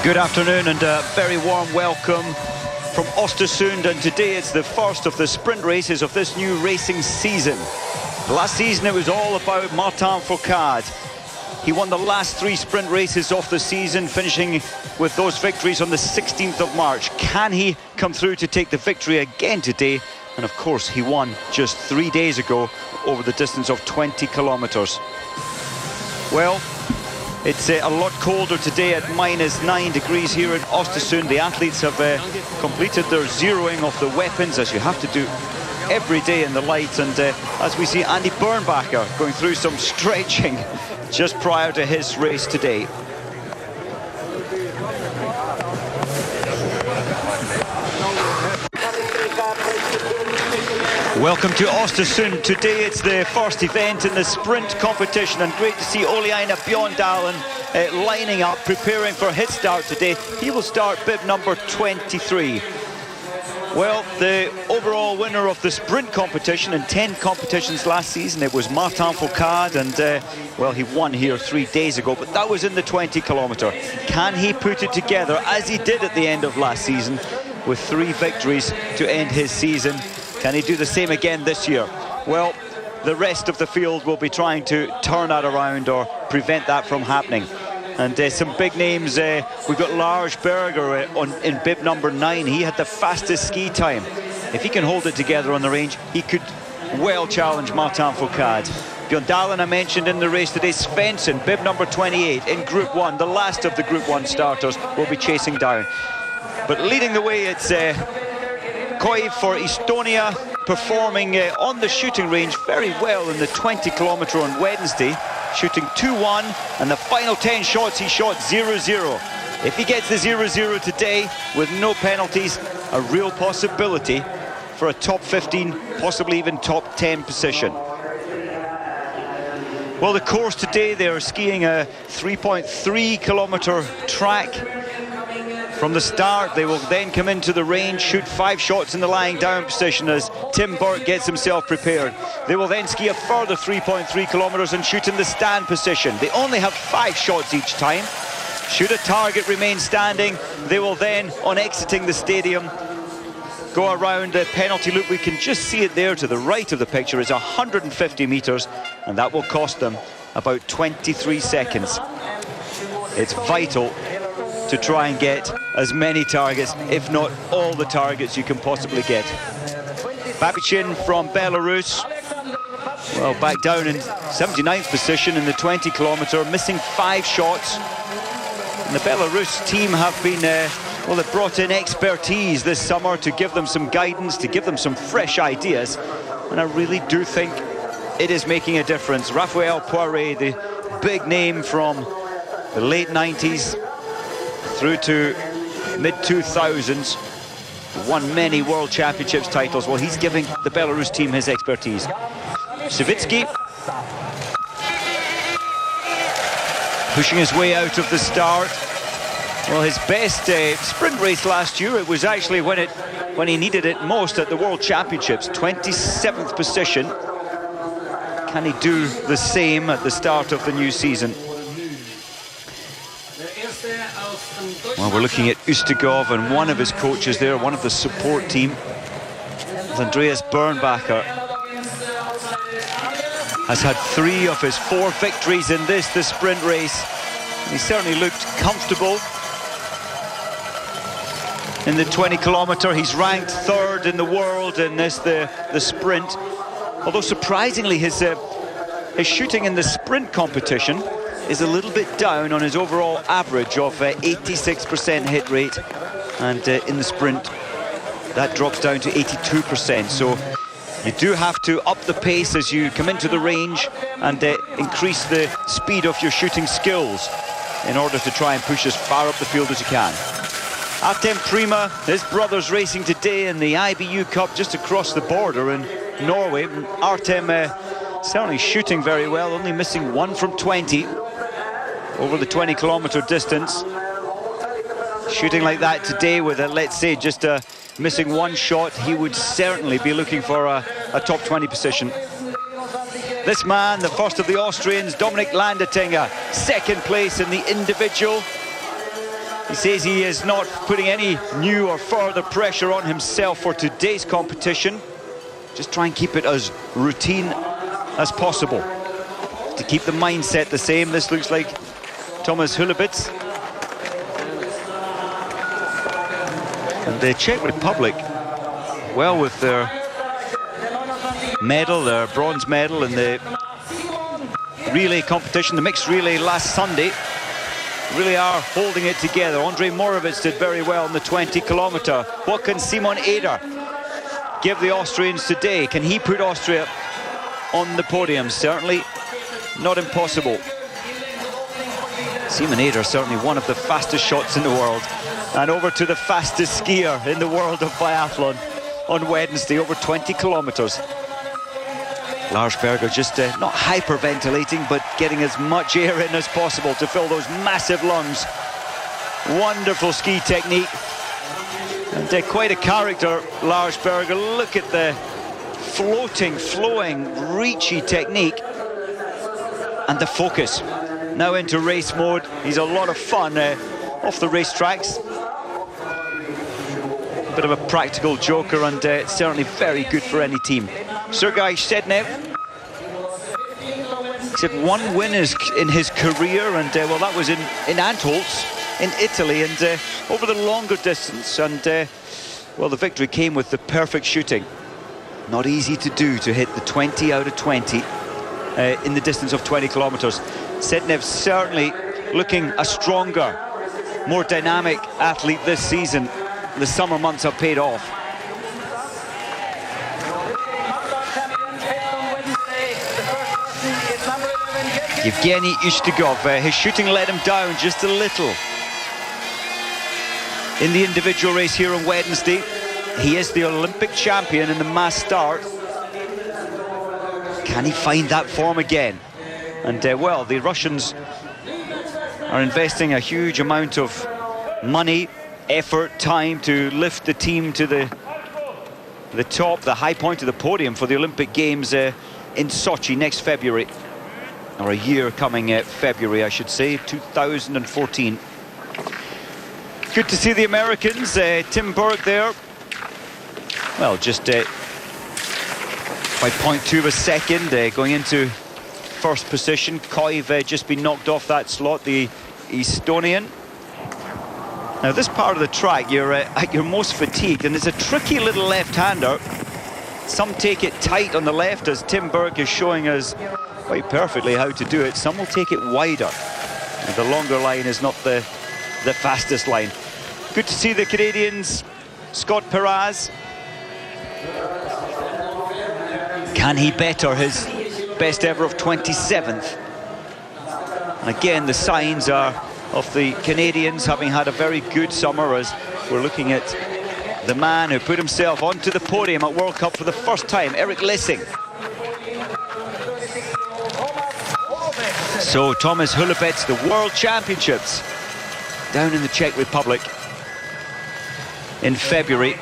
Good afternoon and a very warm welcome from Oestersund, and today it's the first of the sprint races of this new racing season. Last season it was all about Martin Fourcade. He won the last 3 sprint races of the season, finishing with those victories on the 16th of March. Can he come through to take the victory again today? And of course he won just 3 days ago over the distance of 20 kilometers. Well, it's a lot colder today at -9 degrees here in Oestersund. The athletes have completed their zeroing of the weapons, as you have to do every day in the light. And as we see Andy Bernbacher going through some stretching just prior to his race today. Welcome to Oestersund. Today it's the first event in the sprint competition, and great to see Oleina Bjørndalen lining up, preparing for his start today. He will start bib number 23. Well, the overall winner of the sprint competition in 10 competitions last season, it was Martin Fourcade, and well, he won here 3 days ago, but that was in the 20 kilometer. Can he put it together as he did at the end of last season with 3 victories to end his season? Can he do the same again this year? Well, the rest of the field will be trying to turn that around or prevent that from happening. And some big names, we've got Lars Berger in bib number 9. He had the fastest ski time. If he can hold it together on the range, he could well challenge Martin Fourcade. Bjørndalen I mentioned in the race today. Svensson, bib number 28 in Group 1. The last of the Group 1 starters will be chasing down. But leading the way, it's Koiv for Estonia, performing on the shooting range very well in the 20 kilometer on Wednesday, shooting 2-1, and the final 10 shots he shot 0-0. If he gets the 0-0 today with no penalties, a real possibility for a top 15, possibly even top 10 position. Well, the course today, they are skiing a 3.3 kilometer track. From the start, they will then come into the range, shoot 5 shots in the lying down position as Tim Burke gets himself prepared. They will then ski a further 3.3 kilometers and shoot in the stand position. They only have 5 shots each time. Should a target remain standing, they will then, on exiting the stadium, go around the penalty loop. We can just see it there to the right of the picture. It's 150 meters, and that will cost them about 23 seconds. It's vital to try and get as many targets, if not all the targets you can possibly get. Babichin from Belarus, well, back down in 79th position in the 20 kilometer, missing 5 shots. And the Belarus team have been, well, they've brought in expertise this summer to give them some guidance, to give them some fresh ideas. And I really do think it is making a difference. Raphael Poiré, the big name from the late 90s, through to mid-2000s, won many World Championships titles. Well, he's giving the Belarus team his expertise. Savitsky pushing his way out of the start. Well, his best sprint race last year, it was actually when he needed it most at the World Championships, 27th position. Can he do the same at the start of the new season? Well, we're looking at Ustigov and one of his coaches there, one of the support team, Andreas Bernbacher, has had 3 of his 4 victories in the sprint race. He certainly looked comfortable in the 20 kilometer. He's ranked 3rd in the world in this, the sprint. Although surprisingly, his shooting in the sprint competition is a little bit down on his overall average of 86% hit rate, and in the sprint that drops down to 82%. So you do have to up the pace as you come into the range and increase the speed of your shooting skills in order to try and push as far up the field as you can. Artem Prima, his brother's racing today in the IBU Cup just across the border in Norway. Artem certainly shooting very well, only missing 1 from 20 over the 20 kilometer distance. Shooting like that today with, let's say, just missing 1 shot, he would certainly be looking for a top 20 position. This man, the first of the Austrians, Dominik Landetinger, 2nd place in the individual. He says he is not putting any new or further pressure on himself for today's competition. Just try and keep it as routine as possible. To keep the mindset the same, this looks like Thomas Hulebitz. And the Czech Republic, well, with their medal, their bronze medal in the relay competition, the mixed relay last Sunday, really are holding it together. Andrej Moravec did very well in the 20-kilometer. What can Simon Eder give the Austrians today? Can he put Austria on the podium? Certainly not impossible. Simon Eder, certainly one of the fastest shots in the world. And over to the fastest skier in the world of biathlon on Wednesday, over 20 kilometers. Lars Berger just not hyperventilating, but getting as much air in as possible to fill those massive lungs. Wonderful ski technique. And quite a character, Lars Berger. Look at the floating, flowing, reachy technique. And the focus. Now into race mode. He's a lot of fun off the racetracks. A bit of a practical joker, and it's certainly very good for any team. Sergei Sednev. He's had one win in his career, and well, that was in Antholz in Italy, and over the longer distance, and well, the victory came with the perfect shooting. Not easy to do, to hit the 20 out of 20 in the distance of 20 kilometers. Sednev certainly looking a stronger, more dynamic athlete this season. The summer months have paid off. Yevgeny Ustugov, his shooting let him down just a little in the individual race here on Wednesday. He is the Olympic champion in the mass start. Can he find that form again? And well, the Russians are investing a huge amount of money, effort, time to lift the team to the top, the high point of the podium for the Olympic Games in Sochi next February. Or a year coming February, I should say, 2014. Good to see the Americans. Tim Berg there. Well, just by 0.2 of a second, going into first position. Koiv just been knocked off that slot, the Estonian. Now, this part of the track, you're at your most fatigued, and it's a tricky little left-hander. Some take it tight on the left, as Tim Berg is showing us quite perfectly how to do it. Some will take it wider. And the longer line is not the fastest line. Good to see the Canadians. Scott Peraz. Can he better his best ever of 27th? And again, the signs are of the Canadians having had a very good summer, as we're looking at the man who put himself onto the podium at World Cup for the first time, Eric Lessing. So Thomas Hulebitz, the World Championships down in the Czech Republic in February,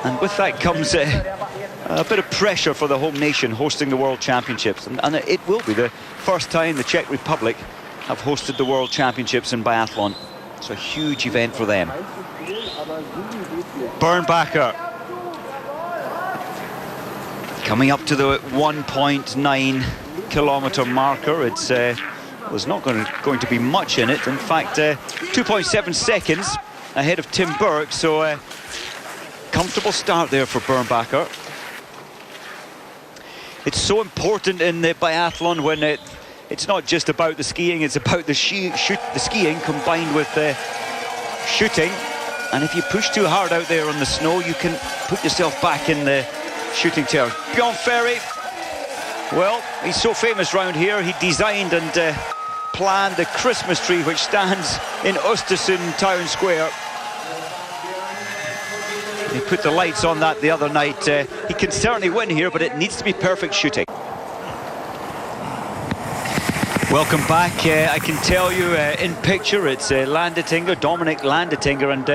and with that comes a bit of pressure for the home nation hosting the World Championships, and it will be the first time the Czech Republic have hosted the World Championships in biathlon. It's a huge event for them. Bernbacher coming up to the 1.9 kilometer marker. It's there's not going to be much in it. In fact, 2.7 seconds ahead of Tim Berg, so comfortable start there for Bernbacher. It's so important in the biathlon when it's not just about the skiing, it's about the skiing combined with the shooting. And if you push too hard out there on the snow, you can put yourself back in the shooting terms. Bjorn Ferry, well, he's so famous round here. He designed and planned the Christmas tree which stands in Oestersund town square. He put the lights on that the other night. He can certainly win here, but it needs to be perfect shooting. Welcome back. I can tell you in picture it's Landetinger, Dominic Landetinger, and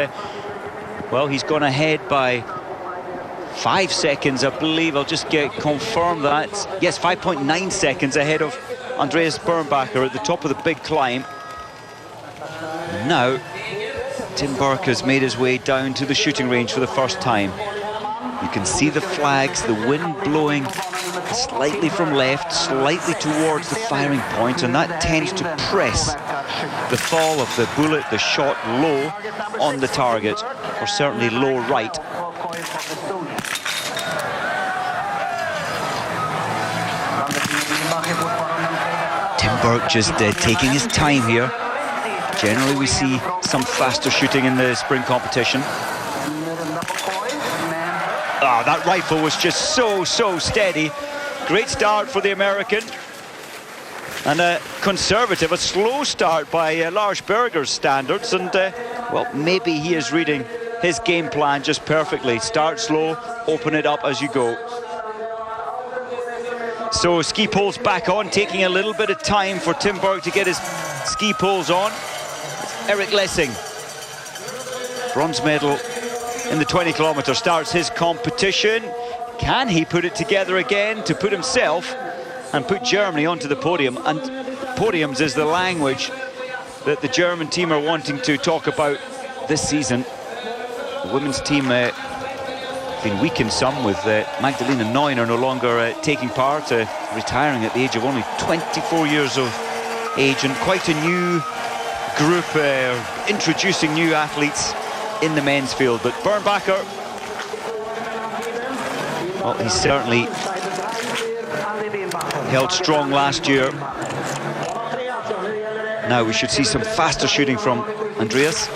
well, he's gone ahead by 5 seconds, I believe. I'll just confirm that. Yes, 5.9 seconds ahead of Andreas Bernbacher at the top of the big climb. Now, Tim Burke has made his way down to the shooting range for the first time. You can see the flags, the wind blowing slightly from left, slightly towards the firing point, and that tends to press the fall of the bullet, the shot, low on the target, or certainly low right. Tim Burke just taking his time here. Generally we see some faster shooting in the sprint competition. Ah, that rifle was just so steady. Great start for the American. And a conservative, a slow start by Lars Berger's standards. And, well, maybe he is reading his game plan just perfectly. Start slow, open it up as you go. So ski poles back on, taking a little bit of time for Tim Burke to get his ski poles on. Eric Lessing, bronze medal in the 20 kilometer, starts his competition. Can he put it together again to put himself and put Germany onto the podium? And podiums is the language that the German team are wanting to talk about this season. The women's team been weakened some, with Magdalena Neuner no longer taking part, retiring at the age of only 24 years of age, and quite a new group introducing new athletes in the men's field. But Bernbacher, well, he certainly held strong last year. Now we should see some faster shooting from Andreas.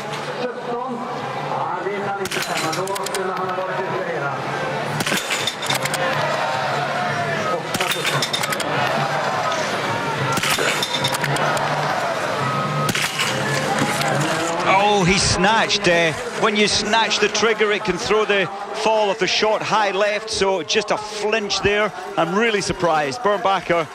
Oh, he snatched. When you snatch the trigger, it can throw the fall of the shot high left, so just a flinch there. I'm really surprised. Bernbacher,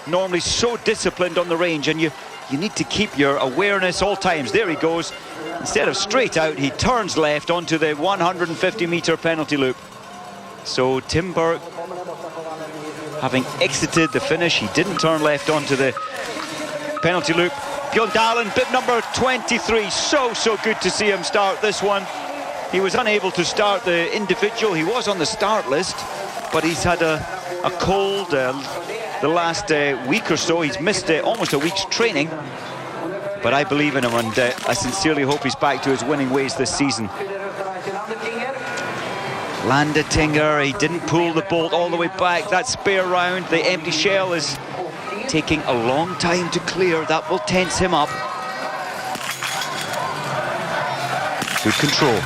normally so disciplined on the range, and you need to keep your awareness all times. There he goes. Instead of straight out, he turns left onto the 150-meter penalty loop. So Tim Burke, having exited the finish, he didn't turn left onto the penalty loop. Bjorn Dahlen, bib number 23, so good to see him start this one. He was unable to start the individual. He was on the start list, but he's had a cold the last week or so. He's missed almost a week's training, but I believe in him, and I sincerely hope he's back to his winning ways this season. Landetinger, he didn't pull the bolt all the way back. That spare round, the empty shell, is taking a long time to clear. That will tense him up. Good control.